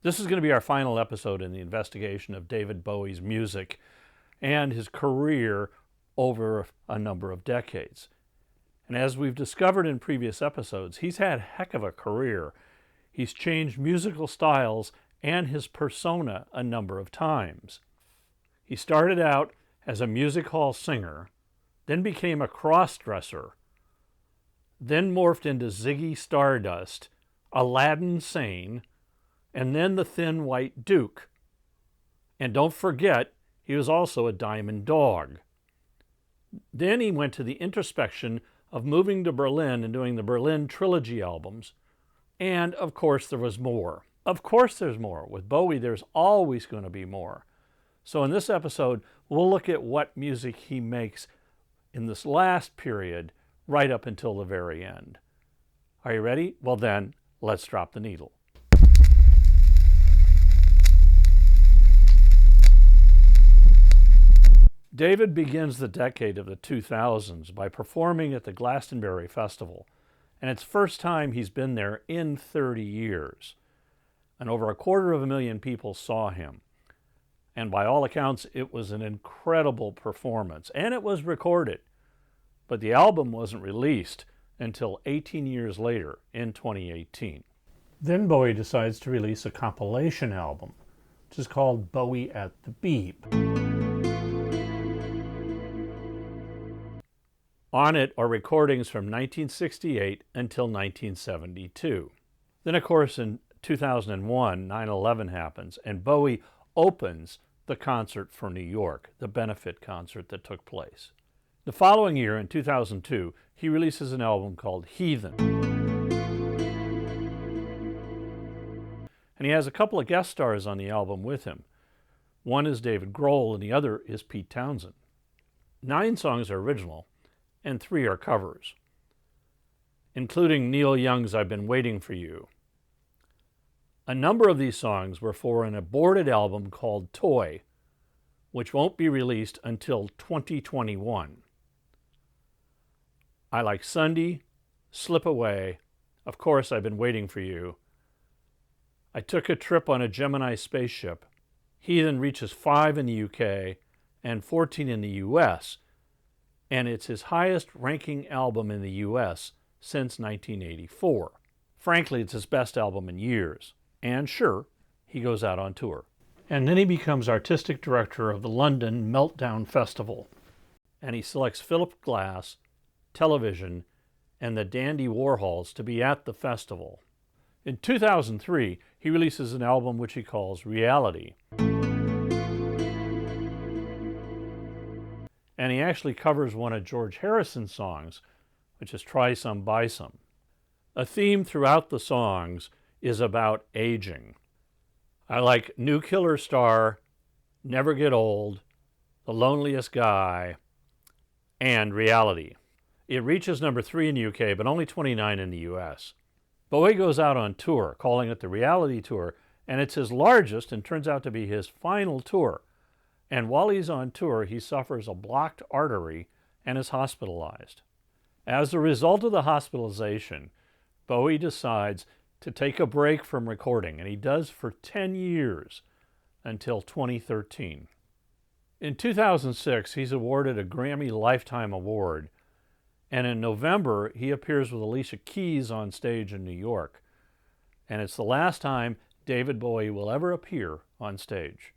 This is going to be our final episode in the investigation of David Bowie's music and his career over a number of decades. And as we've discovered in previous episodes, he's had a heck of a career. He's changed musical styles and his persona a number of times. He started out as a music hall singer, then became a cross-dresser, then morphed into Ziggy Stardust, Aladdin Sane, and then the Thin White Duke. And don't forget, he was also a Diamond Dog. Then he went to the introspection of moving to Berlin and doing the Berlin Trilogy albums. And, of course, there was more. Of course there's more. With Bowie, there's always going to be more. So in this episode, we'll look at what music he makes in this last period right up until the very end. Are you ready? Well then, let's drop the needle. David begins the decade of the 2000s by performing at the Glastonbury Festival, and it's the first time he's been there in 30 years. And over 250,000 people saw him. And by all accounts, it was an incredible performance, and it was recorded. But the album wasn't released until 18 years later in 2018. Then Bowie decides to release a compilation album, which is called Bowie at the Beeb. On it are recordings from 1968 until 1972. Then, of course, in 2001, 9/11 happens, and Bowie opens the concert for New York, the benefit concert that took place. The following year, in 2002, he releases an album called Heathen. And he has a couple of guest stars on the album with him. One is David Grohl, and the other is Pete Townsend. 9 songs are original, and 3 are covers, including Neil Young's I've Been Waiting for You. A number of these songs were for an aborted album called Toy, which won't be released until 2021. I Like Sunday, Slip Away, Of Course I've Been Waiting for You, I Took a Trip on a Gemini Spaceship, Heathen reaches 5 in the UK and 14 in the US, and it's his highest ranking album in the US since 1984. Frankly, it's his best album in years. And sure, he goes out on tour. And then he becomes artistic director of the London Meltdown Festival. And he selects Philip Glass, Television, and the Dandy Warhols to be at the festival. In 2003, he releases an album which he calls Reality. And he actually covers one of George Harrison's songs, which is Try Some, Buy Some. A theme throughout the songs is about aging. I like New Killer Star, Never Get Old, The Loneliest Guy, and Reality. It reaches number 3 in the UK, but only 29 in the US. Bowie goes out on tour, calling it the Reality Tour, and it's his largest and turns out to be his final tour. And while he's on tour, he suffers a blocked artery and is hospitalized. As a result of the hospitalization, Bowie decides to take a break from recording, and he does for 10 years until 2013. In 2006, he's awarded a Grammy Lifetime Award, and in November, he appears with Alicia Keys on stage in New York, and it's the last time David Bowie will ever appear on stage.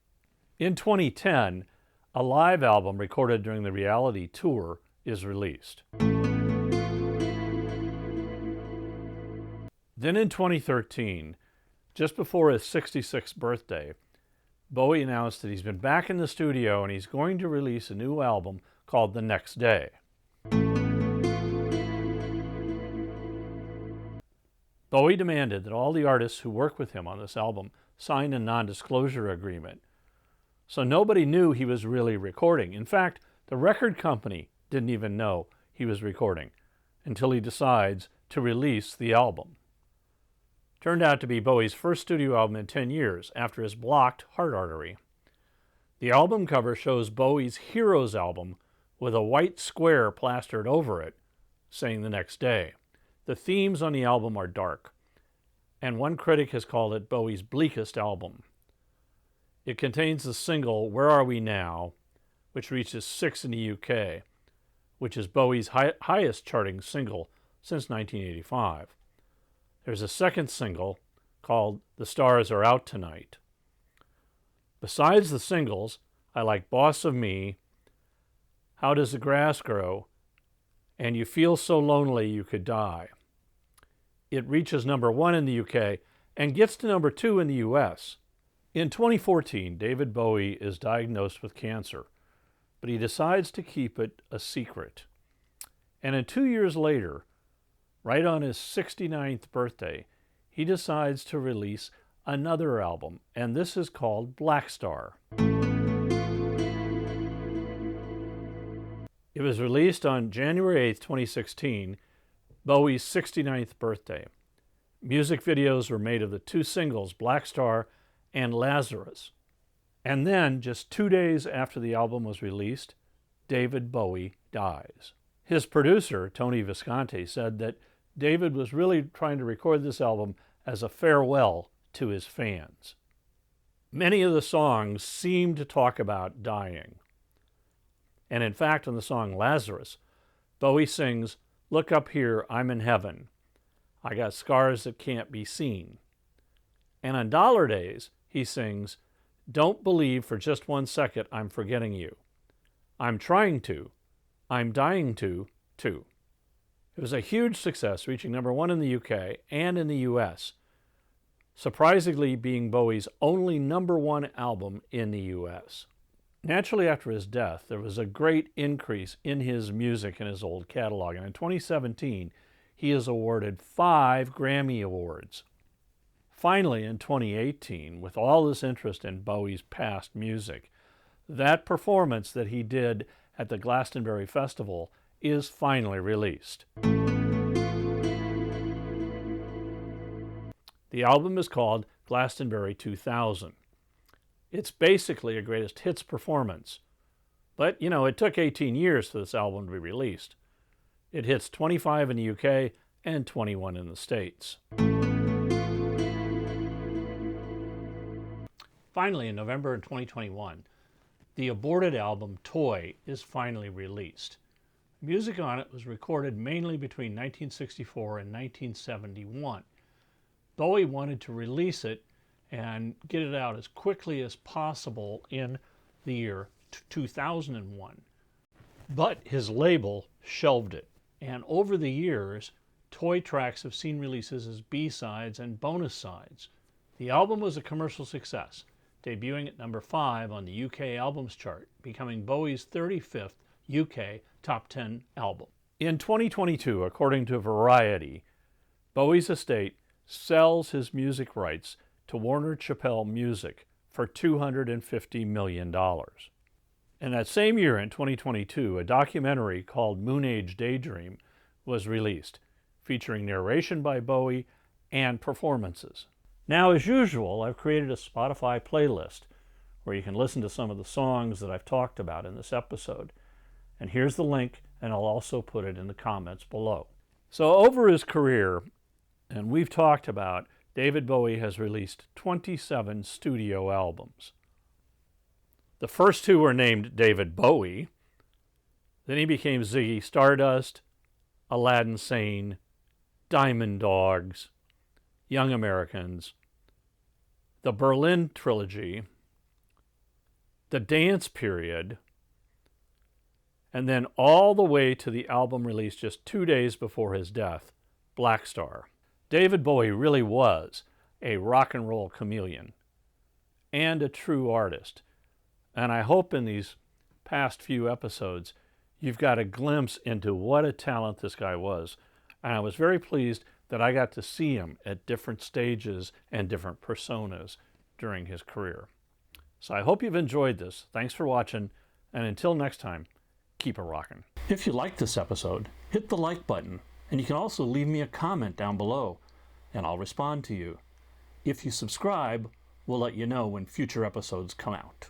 In 2010, a live album recorded during the Reality Tour is released. Then in 2013, just before his 66th birthday, Bowie announced that he's been back in the studio and he's going to release a new album called The Next Day. Bowie demanded that all the artists who work with him on this album sign a non-disclosure agreement. So nobody knew he was really recording. In fact, the record company didn't even know he was recording until he decides to release the album. Turned out to be Bowie's first studio album in 10 years after his blocked heart artery. The album cover shows Bowie's Heroes album with a white square plastered over it, saying The Next Day. The themes on the album are dark. and one critic has called it Bowie's bleakest album. It contains the single Where Are We Now, which reaches 6 in the UK, which is Bowie's highest charting single since 1985. There's a second single called The Stars Are Out Tonight. Besides the singles, I like Boss of Me, How Does the Grass Grow, and You Feel So Lonely You Could Die. It reaches number 1 in the UK and gets to number 2 in the US. In 2014, David Bowie is diagnosed with cancer, but he decides to keep it a secret. And then 2 years later, right on his 69th birthday, he decides to release another album, and this is called Blackstar. It was released on January 8th, 2016, Bowie's 69th birthday. Music videos were made of the two singles, Blackstar and Lazarus. And then, just 2 days after the album was released, David Bowie dies. His producer, Tony Visconti, said that David was really trying to record this album as a farewell to his fans. Many of the songs seem to talk about dying. And in fact, on the song Lazarus, Bowie sings, "Look up here, I'm in heaven. I got scars that can't be seen." And on Dollar Days, he sings, "Don't believe for just 1 second I'm forgetting you. I'm trying to. I'm dying to, too." It was a huge success, reaching number 1 in the UK and in the US, surprisingly being Bowie's only number 1 album in the US. Naturally, after his death, there was a great increase in his music in his old catalog, and in 2017, he is awarded 5 Grammy Awards. Finally, in 2018, with all this interest in Bowie's past music, that performance that he did at the Glastonbury Festival is finally released. The album is called Glastonbury 2000. It's basically a greatest hits performance. But, it took 18 years for this album to be released. It hits 25 in the UK and 21 in the States. Finally, in November of 2021, the aborted album Toy is finally released. Music on it was recorded mainly between 1964 and 1971. Bowie wanted to release it and get it out as quickly as possible in the year 2001. But his label shelved it. And over the years, Toy tracks have seen releases as B-sides and bonus sides. The album was a commercial success, debuting at number 5 on the UK Albums Chart, becoming Bowie's 35th UK Top 10 album. In 2022, according to Variety, Bowie's estate sells his music rights to Warner Chappell Music for $250 million. And that same year, in 2022, a documentary called Moon Age Daydream was released, featuring narration by Bowie and performances. Now, as usual, I've created a Spotify playlist where you can listen to some of the songs that I've talked about in this episode. And here's the link, and I'll also put it in the comments below. So over his career, and we've talked about, David Bowie has released 27 studio albums. The first 2 were named David Bowie. Then he became Ziggy Stardust, Aladdin Sane, Diamond Dogs, Young Americans, the Berlin Trilogy, the Dance Period, and then all the way to the album released just 2 days before his death, Blackstar. David Bowie really was a rock and roll chameleon and a true artist. And I hope in these past few episodes you've got a glimpse into what a talent this guy was. And I was very pleased that I got to see him at different stages and different personas during his career. So I hope you've enjoyed this. Thanks for watching, and until next time, keep it rockin'. If you liked this episode, hit the like button, and you can also leave me a comment down below, and I'll respond to you. If you subscribe, we'll let you know when future episodes come out.